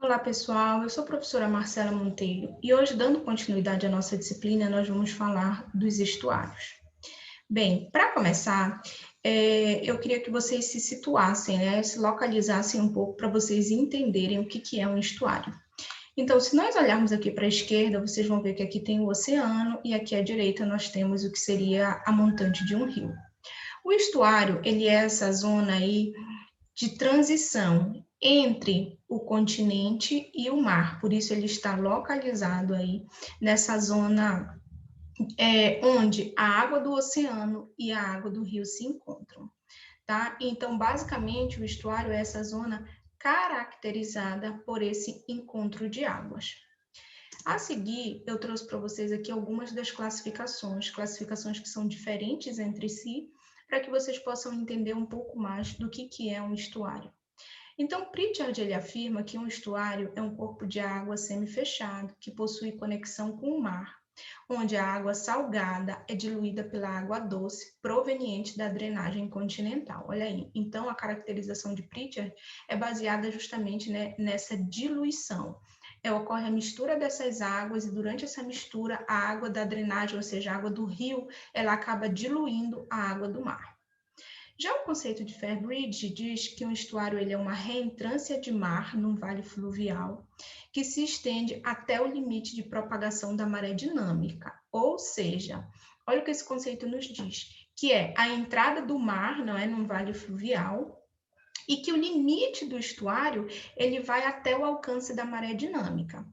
Olá, pessoal. Eu sou a professora Marcela Monteiro e hoje, dando continuidade à nossa disciplina, nós vamos falar dos estuários. Bem, para começar, eu queria que vocês se situassem, né, se localizassem um pouco para vocês entenderem o que é um estuário. Então, se nós olharmos aqui para a esquerda, vocês vão ver que aqui tem o oceano e aqui à direita nós temos o que seria a montante de um rio. O estuário, ele é essa zona aí de transição entre o continente e o mar, por isso ele está localizado aí nessa zona onde a água do oceano e a água do rio se encontram, tá? Então, basicamente, o estuário é essa zona caracterizada por esse encontro de águas. A seguir, eu trouxe para vocês aqui algumas das classificações que são diferentes entre si, para que vocês possam entender um pouco mais do que é um estuário. Então, Pritchard ele afirma que um estuário é um corpo de água semi-fechado que possui conexão com o mar, onde a água salgada é diluída pela água doce proveniente da drenagem continental. Olha aí, então a caracterização de Pritchard é baseada justamente, né, nessa diluição. Ocorre a mistura dessas águas e durante essa mistura a água da drenagem, ou seja, a água do rio, ela acaba diluindo a água do mar. Já o conceito de Fairbridge diz que um estuário ele é uma reentrância de mar num vale fluvial que se estende até o limite de propagação da maré dinâmica, ou seja, olha o que esse conceito nos diz, que é a entrada do mar, não é, num vale fluvial, e que o limite do estuário ele vai até o alcance da maré dinâmica.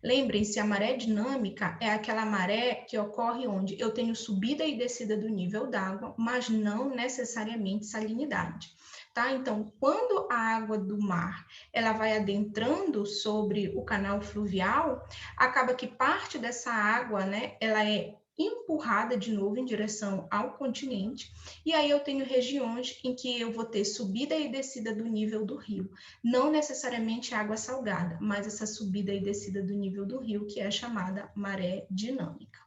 Lembrem-se, a maré dinâmica é aquela maré que ocorre onde eu tenho subida e descida do nível d'água, mas não necessariamente salinidade. Tá? Então, quando a água do mar ela vai adentrando sobre o canal fluvial, acaba que parte dessa água, né, ela é empurrada de novo em direção ao continente, e aí eu tenho regiões em que eu vou ter subida e descida do nível do rio, não necessariamente água salgada, mas essa subida e descida do nível do rio, que é chamada maré dinâmica.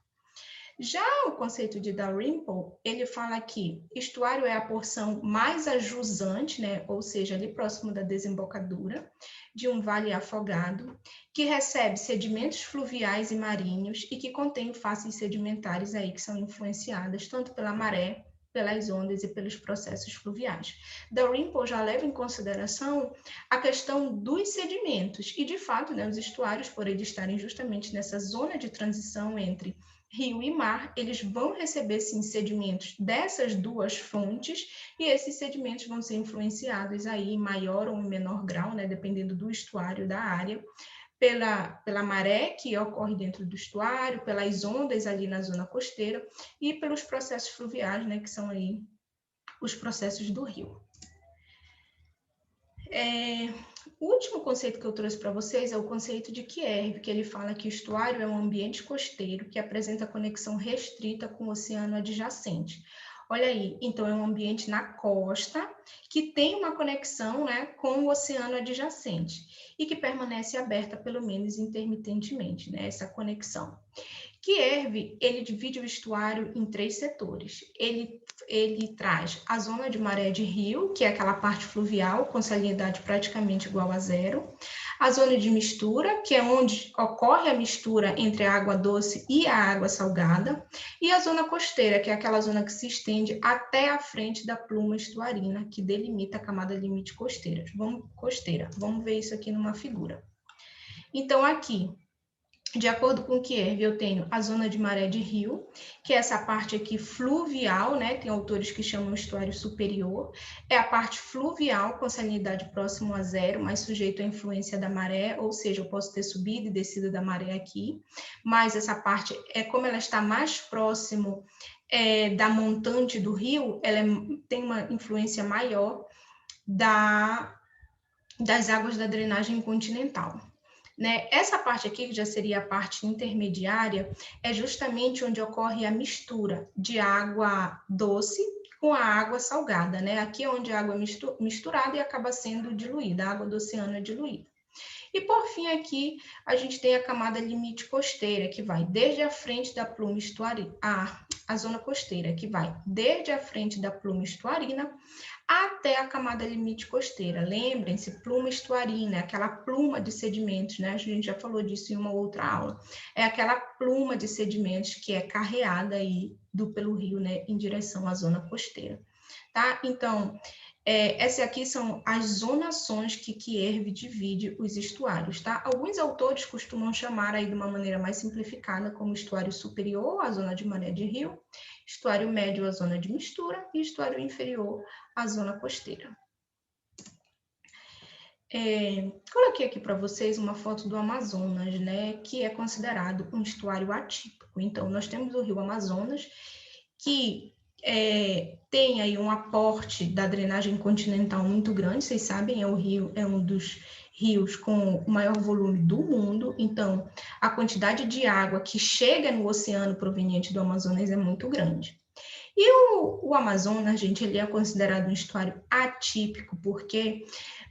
Já o conceito de Dalrymple, ele fala que estuário é a porção mais ajusante, né, ou seja, ali próximo da desembocadura, de um vale afogado, que recebe sedimentos fluviais e marinhos e que contém faces sedimentares aí que são influenciadas tanto pela maré, pelas ondas e pelos processos fluviais. Dalrymple já leva em consideração a questão dos sedimentos e, de fato, né, os estuários, por eles estarem justamente nessa zona de transição entre rio e mar, eles vão receber sim sedimentos dessas duas fontes e esses sedimentos vão ser influenciados aí em maior ou em menor grau, né, dependendo do estuário da área, pela maré que ocorre dentro do estuário, pelas ondas ali na zona costeira e pelos processos fluviais, né, que são aí os processos do rio. O último conceito que eu trouxe para vocês é o conceito de Kierv, que ele fala que o estuário é um ambiente costeiro que apresenta conexão restrita com o oceano adjacente. Olha aí, então é um ambiente na costa que tem uma conexão, né, com o oceano adjacente e que permanece aberta pelo menos intermitentemente, né, essa conexão. Kierv, ele divide o estuário em 3 setores. Ele traz a zona de maré de rio, que é aquela parte fluvial, com salinidade praticamente igual a zero. A zona de mistura, que é onde ocorre a mistura entre a água doce e a água salgada. E a zona costeira, que é aquela zona que se estende até a frente da pluma estuarina, que delimita a camada limite costeira. Vamos ver isso aqui numa figura. Então, aqui, de acordo com o Kierv, eu tenho a zona de maré de rio, que é essa parte aqui fluvial, né? Tem autores que chamam estuário superior. É a parte fluvial com salinidade próximo a zero, mas sujeito à influência da maré, ou seja, eu posso ter subida e descida da maré aqui. Mas essa parte, como ela está mais próximo da montante do rio, ela tem uma influência maior das águas da drenagem continental. Né? Essa parte aqui, que já seria a parte intermediária, é justamente onde ocorre a mistura de água doce com a água salgada. Né? Aqui é onde a água é misturada e acaba sendo diluída, a água do oceano é diluída. E por fim aqui, a gente tem a camada limite costeira, que vai desde a frente da pluma estuarina, a zona costeira, que vai desde a frente da pluma estuarina até a camada limite costeira. Lembrem-se, pluma estuarina, aquela pluma de sedimentos, né? A gente já falou disso em uma outra aula. É aquela pluma de sedimentos que é carreada aí pelo rio, né, em direção à zona costeira, tá? Então, essas aqui são as zonações que Kierve divide os estuários, tá? Alguns autores costumam chamar aí de uma maneira mais simplificada como estuário superior, a zona de maré de rio, estuário médio, a zona de mistura, e estuário inferior, a zona costeira. Coloquei aqui para vocês uma foto do Amazonas, né, que é considerado um estuário atípico. Então, nós temos o rio Amazonas, que tem aí um aporte da drenagem continental muito grande, vocês sabem, é um dos rios com o maior volume do mundo, então a quantidade de água que chega no oceano proveniente do Amazonas é muito grande. E o Amazonas, gente, ele é considerado um estuário atípico, porque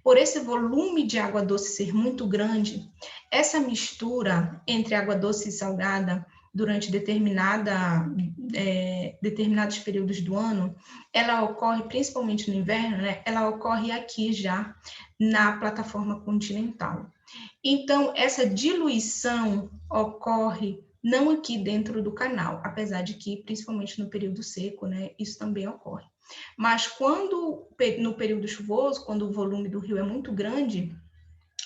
por esse volume de água doce ser muito grande, essa mistura entre água doce e salgada durante determinados períodos do ano, ela ocorre principalmente no inverno, né? Ela ocorre aqui já na plataforma continental. Então, essa diluição ocorre não aqui dentro do canal, apesar de que, principalmente no período seco, né, isso também ocorre. Mas no período chuvoso, quando o volume do rio é muito grande,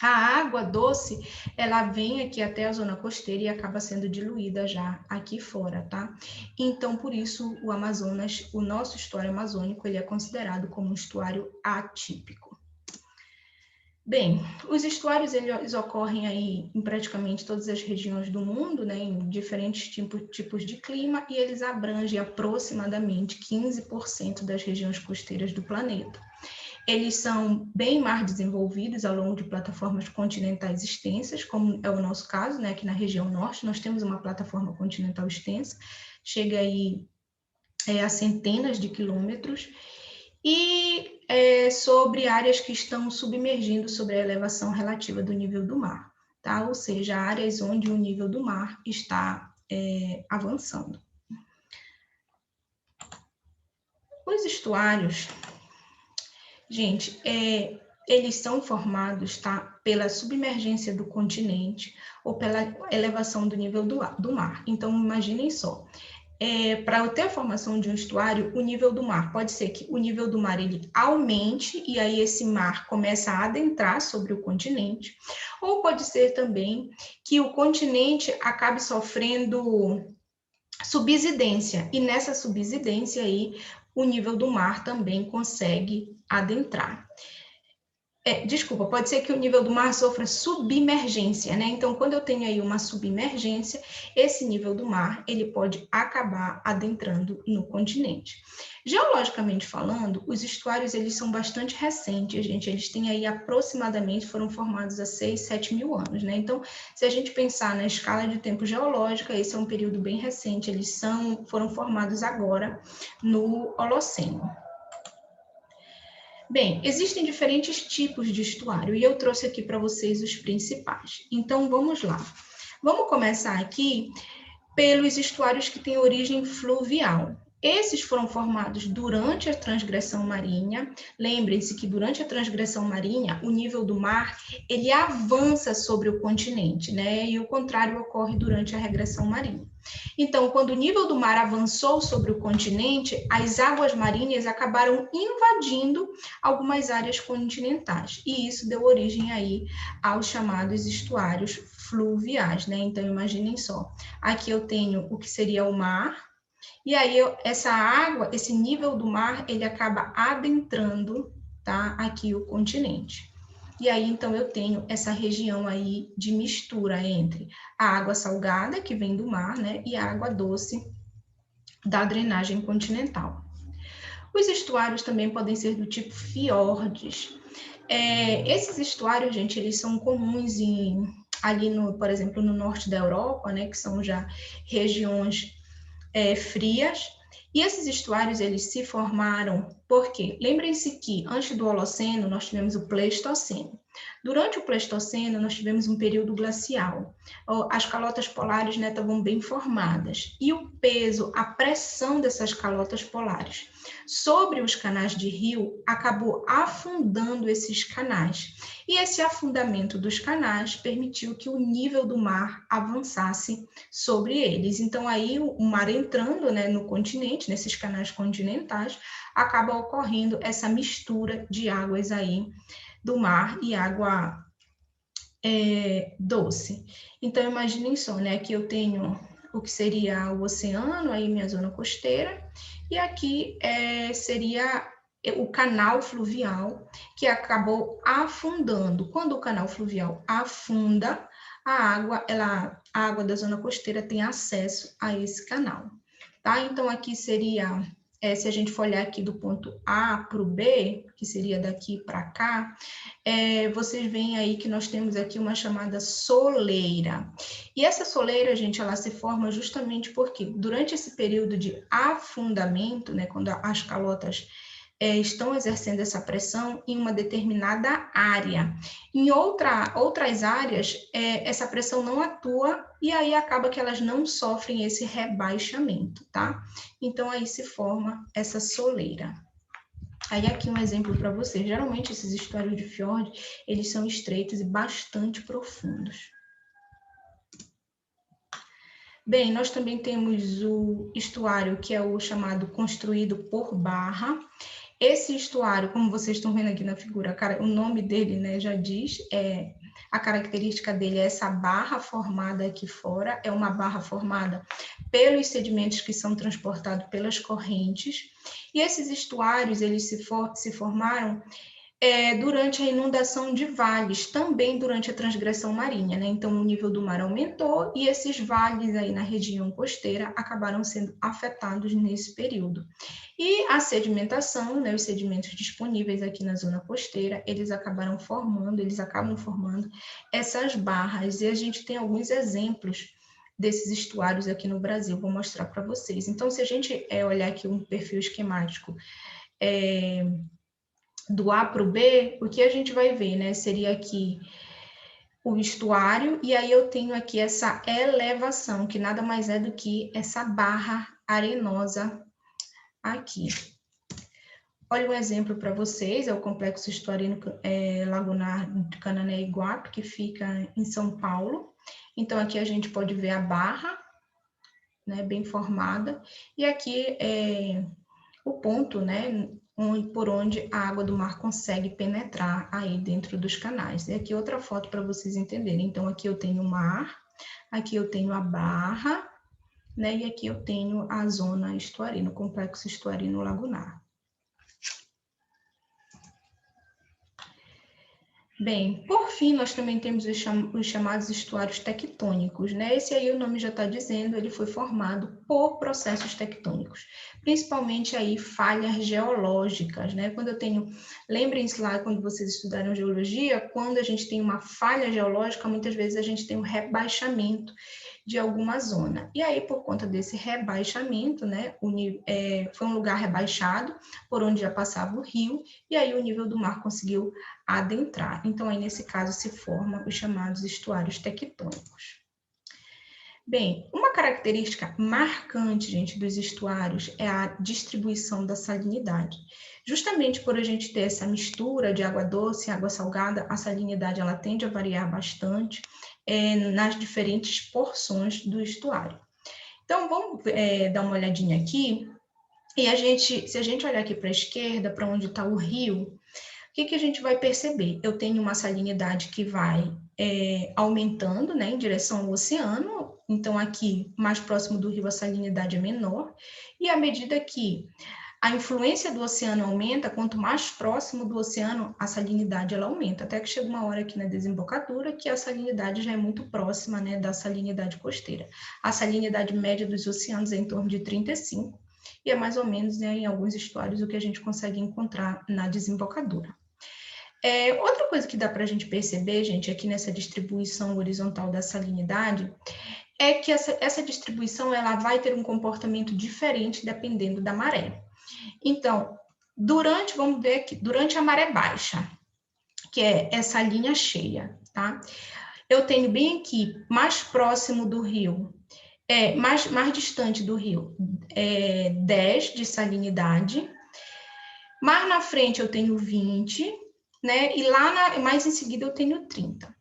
a água doce, ela vem aqui até a zona costeira e acaba sendo diluída já aqui fora, tá? Então, por isso, o Amazonas, o nosso estuário amazônico, ele é considerado como um estuário atípico. Bem, os estuários, eles ocorrem aí em praticamente todas as regiões do mundo, né, em diferentes tipos de clima, e eles abrangem aproximadamente 15% das regiões costeiras do planeta. Eles são bem mais desenvolvidos ao longo de plataformas continentais extensas, como é o nosso caso, né? Aqui na região norte, nós temos uma plataforma continental extensa, chega aí a centenas de quilômetros, e sobre áreas que estão submergindo sobre a elevação relativa do nível do mar, tá? Ou seja, áreas onde o nível do mar está avançando. Os estuários, gente, eles são formados, tá, pela submergência do continente ou pela elevação do nível do mar. Então, imaginem só, para ter a formação de um estuário, o nível do mar, pode ser que o nível do mar ele aumente e aí esse mar começa a adentrar sobre o continente, ou pode ser também que o continente acabe sofrendo subsidência, e nessa subsidência aí, o nível do mar também consegue adentrar. Desculpa, pode ser que o nível do mar sofra submergência, né? Então, quando eu tenho aí uma submergência, esse nível do mar, ele pode acabar adentrando no continente. Geologicamente falando, os estuários, eles são bastante recentes, gente. Eles têm aí aproximadamente, foram formados há 6, 7 mil anos, né? Então, se a gente pensar na escala de tempo geológica, esse é um período bem recente, eles foram formados agora no Holoceno. Bem, existem diferentes tipos de estuário e eu trouxe aqui para vocês os principais. Então, vamos lá. Vamos começar aqui pelos estuários que têm origem fluvial. Esses foram formados durante a transgressão marinha. Lembrem-se que durante a transgressão marinha, o nível do mar, ele avança sobre o continente, né? E o contrário ocorre durante a regressão marinha. Então, quando o nível do mar avançou sobre o continente, as águas marinhas acabaram invadindo algumas áreas continentais. E isso deu origem aí aos chamados estuários fluviais, né? Então, imaginem só. Aqui eu tenho o que seria o mar, e aí essa água, esse nível do mar, ele acaba adentrando, tá? Aqui o continente. E aí, então, eu tenho essa região aí de mistura entre a água salgada, que vem do mar, né? E a água doce da drenagem continental. Os estuários também podem ser do tipo fiordes. Esses estuários, gente, eles são comuns ali, por exemplo, no norte da Europa, né? Que são já regiões frias, E esses estuários, eles se formaram porque, lembrem-se que antes do Holoceno, nós tivemos o Pleistoceno. Durante o Pleistoceno, nós tivemos um período glacial. As calotas polares, né, estavam bem formadas. E o peso, a pressão dessas calotas polares sobre os canais de rio acabou afundando esses canais. E esse afundamento dos canais permitiu que o nível do mar avançasse sobre eles. Então, aí o mar entrando, né, no continente, nesses canais continentais, acaba ocorrendo essa mistura de águas aí do mar e água doce. Então, imaginem só, né? Aqui eu tenho o que seria o oceano, aí minha zona costeira, e aqui seria o canal fluvial, que acabou afundando. Quando o canal fluvial afunda, a água da zona costeira tem acesso a esse canal, tá? Então, aqui seria, se a gente for olhar aqui do ponto A para o B, que seria daqui para cá, vocês veem aí que nós temos aqui uma chamada soleira. E essa soleira, gente, ela se forma justamente porque durante esse período de afundamento, né, quando as calotas estão exercendo essa pressão em uma determinada área. Em outras áreas, essa pressão não atua e aí acaba que elas não sofrem esse rebaixamento, tá? Então, aí se forma essa soleira. Aí aqui um exemplo para vocês. Geralmente esses estuários de fiord, eles são estreitos e bastante profundos. Bem, nós também temos o estuário que é o chamado construído por barra. Esse estuário, como vocês estão vendo aqui na figura, o nome dele, né, já diz, a característica dele é essa barra formada aqui fora, é uma barra formada pelos sedimentos que são transportados pelas correntes, e esses estuários, eles se formaram durante a inundação de vales, também durante a transgressão marinha, né? Então, o nível do mar aumentou e esses vales aí na região costeira acabaram sendo afetados nesse período. E a sedimentação, né, os sedimentos disponíveis aqui na zona costeira, eles acabam formando essas barras, e a gente tem alguns exemplos desses estuários aqui no Brasil, vou mostrar para vocês. Então, se a gente olhar aqui um perfil esquemático do A para o B, o que a gente vai ver, né? Seria aqui o estuário, e aí eu tenho aqui essa elevação, que nada mais é do que essa barra arenosa aqui. Olha um exemplo para vocês, é o Complexo Estuarino Lagunar de Canané e Iguape, que fica em São Paulo. Então, aqui a gente pode ver a barra, né, bem formada, e aqui é o ponto, né, por onde a água do mar consegue penetrar aí dentro dos canais. E aqui outra foto para vocês entenderem. Então, aqui eu tenho o mar, aqui eu tenho a barra, né, e aqui eu tenho a zona estuarina, o complexo estuarino lagunar. Bem, por fim, nós também temos os chamados estuários tectônicos, né? Esse aí o nome já está dizendo, ele foi formado por processos tectônicos, principalmente aí falhas geológicas, né? Quando eu tenho, lembrem-se lá quando vocês estudaram geologia, quando a gente tem uma falha geológica, muitas vezes a gente tem um rebaixamento de alguma zona. E aí, por conta desse rebaixamento, né, foi um lugar rebaixado, por onde já passava o rio, e aí o nível do mar conseguiu adentrar. Então, aí nesse caso se formam os chamados estuários tectônicos. Bem, uma característica marcante, gente, dos estuários é a distribuição da salinidade. Justamente por a gente ter essa mistura de água doce e água salgada, a salinidade ela tende a variar bastante nas diferentes porções do estuário. Então, vamos dar uma olhadinha aqui, e se a gente olhar aqui para a esquerda, para onde está o rio, o que a gente vai perceber? Eu tenho uma salinidade que vai aumentando, né, em direção ao oceano. Então, aqui, mais próximo do rio, a salinidade é menor. E à medida que a influência do oceano aumenta, quanto mais próximo do oceano, a salinidade ela aumenta. Até que chega uma hora aqui na desembocadura que a salinidade já é muito próxima, né, da salinidade costeira. A salinidade média dos oceanos é em torno de 35, e é mais ou menos, né, em alguns estuários o que a gente consegue encontrar na desembocadura. Outra coisa que dá para a gente perceber, gente, aqui nessa distribuição horizontal da salinidade, é que essa distribuição ela vai ter um comportamento diferente dependendo da maré. Então, vamos ver aqui, durante a maré baixa, que é essa linha cheia, tá? Eu tenho bem aqui, mais próximo do rio, mais distante do rio, 10 de salinidade. Mais na frente eu tenho 20, né? E lá mais em seguida eu tenho 30.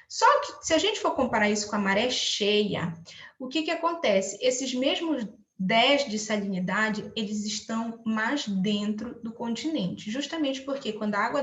Só que se a gente for comparar isso com a maré cheia, o que acontece? Esses mesmos 10 de salinidade, eles estão mais dentro do continente, justamente porque quando a água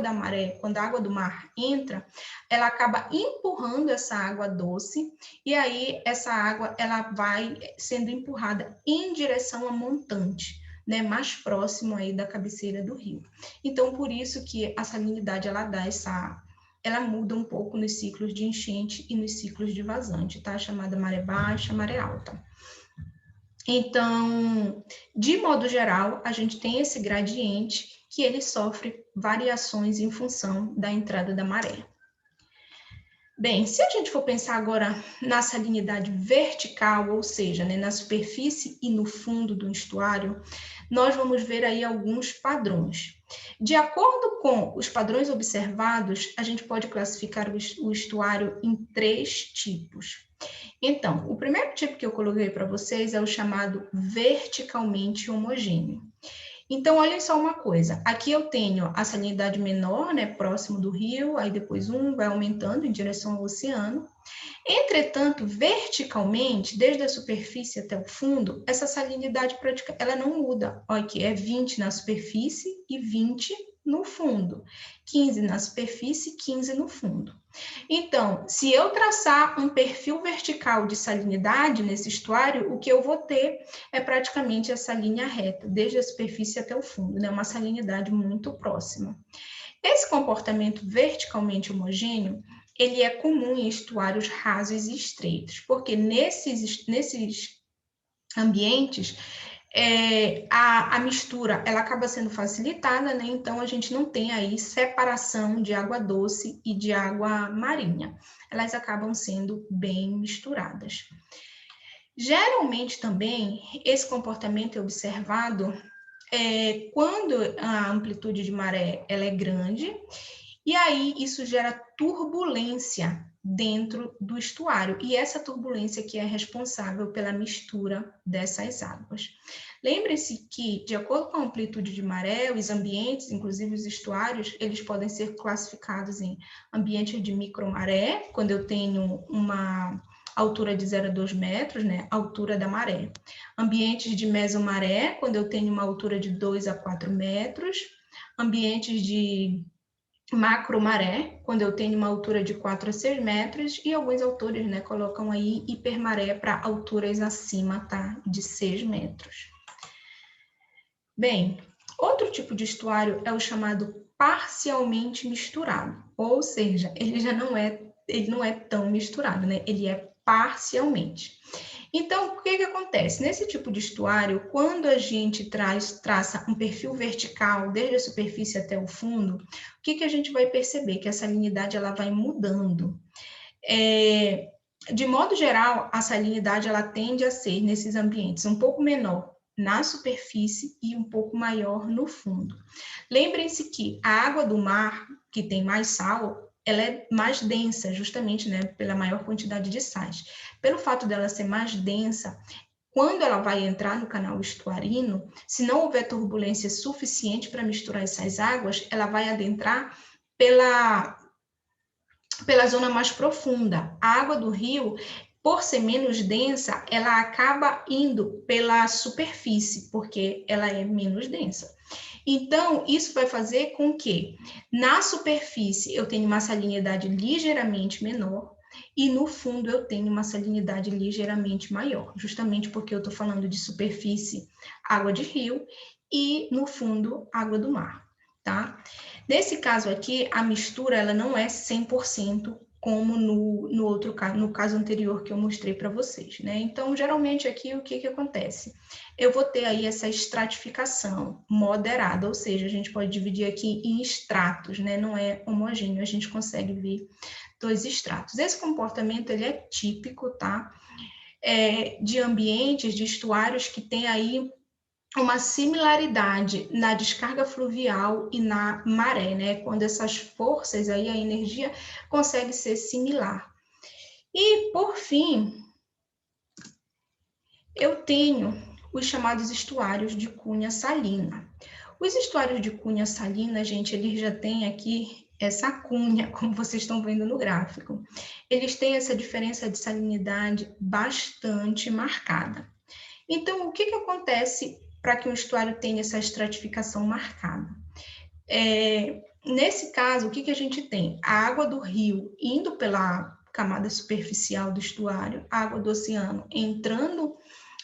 do mar entra, ela acaba empurrando essa água doce, e aí essa água ela vai sendo empurrada em direção a montante, né, mais próximo aí da cabeceira do rio. Então, por isso que a salinidade ela muda um pouco nos ciclos de enchente e nos ciclos de vazante, tá? Chamada maré baixa, maré alta. Então, de modo geral, a gente tem esse gradiente que ele sofre variações em função da entrada da maré. Bem, se a gente for pensar agora na salinidade vertical, ou seja, né, na superfície e no fundo do estuário, nós vamos ver aí alguns padrões. De acordo com os padrões observados, a gente pode classificar o estuário em 3 tipos. Então, o primeiro tipo que eu coloquei para vocês é o chamado verticalmente homogêneo. Então, olhem só uma coisa, aqui eu tenho a salinidade menor, né, próximo do rio, aí depois vai aumentando em direção ao oceano. Entretanto, verticalmente, desde a superfície até o fundo, essa salinidade ela não muda. Olha aqui, é 20 na superfície e 20 no fundo. 15 na superfície, 15 no fundo. Então, se eu traçar um perfil vertical de salinidade nesse estuário, o que eu vou ter é praticamente essa linha reta, desde a superfície até o fundo, né? Uma salinidade muito próxima. Esse comportamento verticalmente homogêneo, ele é comum em estuários rasos e estreitos, porque nesses ambientes, a mistura ela acaba sendo facilitada, né? Então a gente não tem aí separação de água doce e de água marinha. Elas acabam sendo bem misturadas. Geralmente também esse comportamento é observado quando a amplitude de maré ela é grande, e aí isso gera turbulência dentro do estuário, e essa turbulência que é responsável pela mistura dessas águas. Lembre-se que, de acordo com a amplitude de maré, os ambientes, inclusive os estuários, eles podem ser classificados em ambientes de micromaré, quando eu tenho uma altura de 0 a 2 metros, né, altura da maré. Ambientes de mesomaré, quando eu tenho uma altura de 2 a 4 metros. Ambientes de macromaré, quando eu tenho uma altura de 4 a 6 metros, e alguns autores, né, colocam aí hipermaré para alturas acima, tá, de 6 metros. Bem, outro tipo de estuário é o chamado parcialmente misturado, ou seja, ele não é tão misturado, né, ele é parcialmente. Então, o que acontece? Nesse tipo de estuário, quando a gente traça um perfil vertical, desde a superfície até o fundo, o que a gente vai perceber? Que a salinidade ela vai mudando. De modo geral, a salinidade ela tende a ser, nesses ambientes, um pouco menor na superfície e um pouco maior no fundo. Lembrem-se que a água do mar, que tem mais sal, ela é mais densa, justamente, né, pela maior quantidade de sais. Pelo fato dela ser mais densa, quando ela vai entrar no canal estuarino, se não houver turbulência suficiente para misturar essas águas, ela vai adentrar pela zona mais profunda. A água do rio, por ser menos densa, ela acaba indo pela superfície, porque ela é menos densa. Então, isso vai fazer com que na superfície eu tenha uma salinidade ligeiramente menor e no fundo eu tenho uma salinidade ligeiramente maior, justamente porque eu estou falando de superfície, água de rio, e no fundo, água do mar, tá? Nesse caso aqui, a mistura ela não é 100% como no caso anterior que eu mostrei para vocês, né? Então, geralmente aqui, o que acontece? Eu vou ter aí essa estratificação moderada, ou seja, a gente pode dividir aqui em estratos, né? Não é homogêneo, a gente consegue ver 2 estratos. Esse comportamento, ele é típico, tá? de ambientes, de estuários que têm aí uma similaridade na descarga fluvial e na maré, né? Quando essas forças aí, a energia consegue ser similar. E, por fim, eu tenho os chamados estuários de cunha salina. Os estuários de cunha salina, gente, eles já têm aqui essa cunha, como vocês estão vendo no gráfico. Eles têm essa diferença de salinidade bastante marcada. Então, o que acontece para que um estuário tenha essa estratificação marcada? Nesse caso, o que a gente tem? A água do rio indo pela camada superficial do estuário, a água do oceano entrando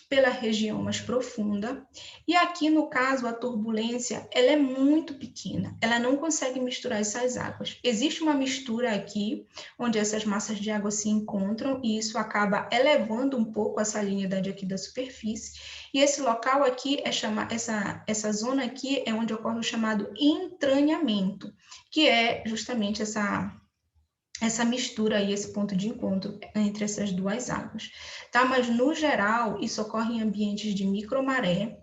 pela região mais profunda, e aqui no caso a turbulência ela é muito pequena, ela não consegue misturar essas águas. Existe uma mistura aqui, onde essas massas de água se encontram, e isso acaba elevando um pouco a salinidade aqui da superfície, e esse local aqui essa zona aqui é onde ocorre o chamado entranhamento, que é justamente essa mistura aí, esse ponto de encontro entre essas duas águas, tá? Mas, no geral, isso ocorre em ambientes de micromaré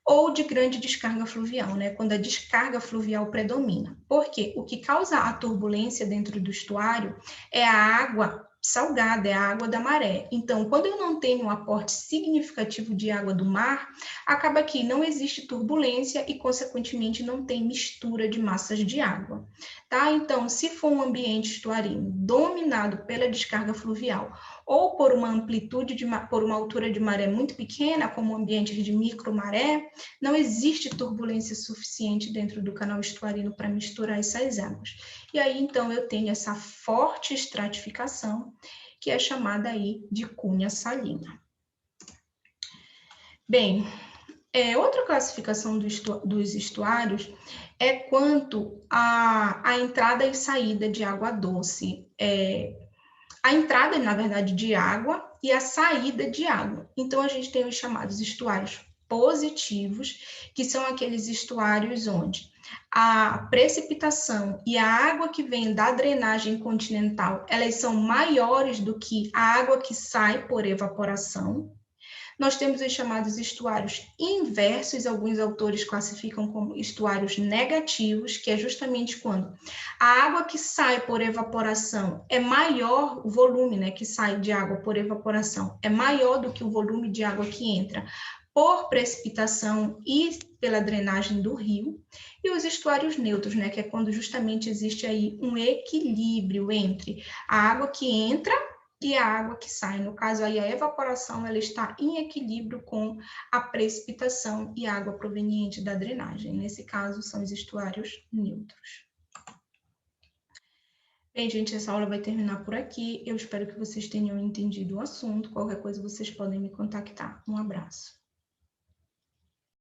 ou de grande descarga fluvial, né? Quando a descarga fluvial predomina. Por quê? O que causa a turbulência dentro do estuário é a água salgada, é a água da maré. Então, quando eu não tenho um aporte significativo de água do mar, acaba que não existe turbulência e, consequentemente, não tem mistura de massas de água, tá? Então, se for um ambiente estuarino dominado pela descarga fluvial ou por uma amplitude, por uma altura de maré muito pequena, como ambientes de micromaré, não existe turbulência suficiente dentro do canal estuarino para misturar essas águas. E aí, então, eu tenho essa forte estratificação, que é chamada aí de cunha salina. Bem, outra classificação dos estuários é quanto à entrada e saída de água doce. A entrada, na verdade, de água e a saída de água. Então, a gente tem os chamados estuários positivos, que são aqueles estuários onde a precipitação e a água que vem da drenagem continental, elas são maiores do que a água que sai por evaporação. Nós temos os chamados estuários inversos, alguns autores classificam como estuários negativos, que é justamente quando a água que sai por evaporação é maior, o volume, né, que sai de água por evaporação é maior do que o volume de água que entra por precipitação e pela drenagem do rio, e os estuários neutros, né, que é quando justamente existe aí um equilíbrio entre a água que entra e a água que sai. No caso aí, a evaporação ela está em equilíbrio com a precipitação e a água proveniente da drenagem. Nesse caso, são os estuários neutros. Bem, gente, essa aula vai terminar por aqui. Eu espero que vocês tenham entendido o assunto. Qualquer coisa, vocês podem me contactar. Um abraço.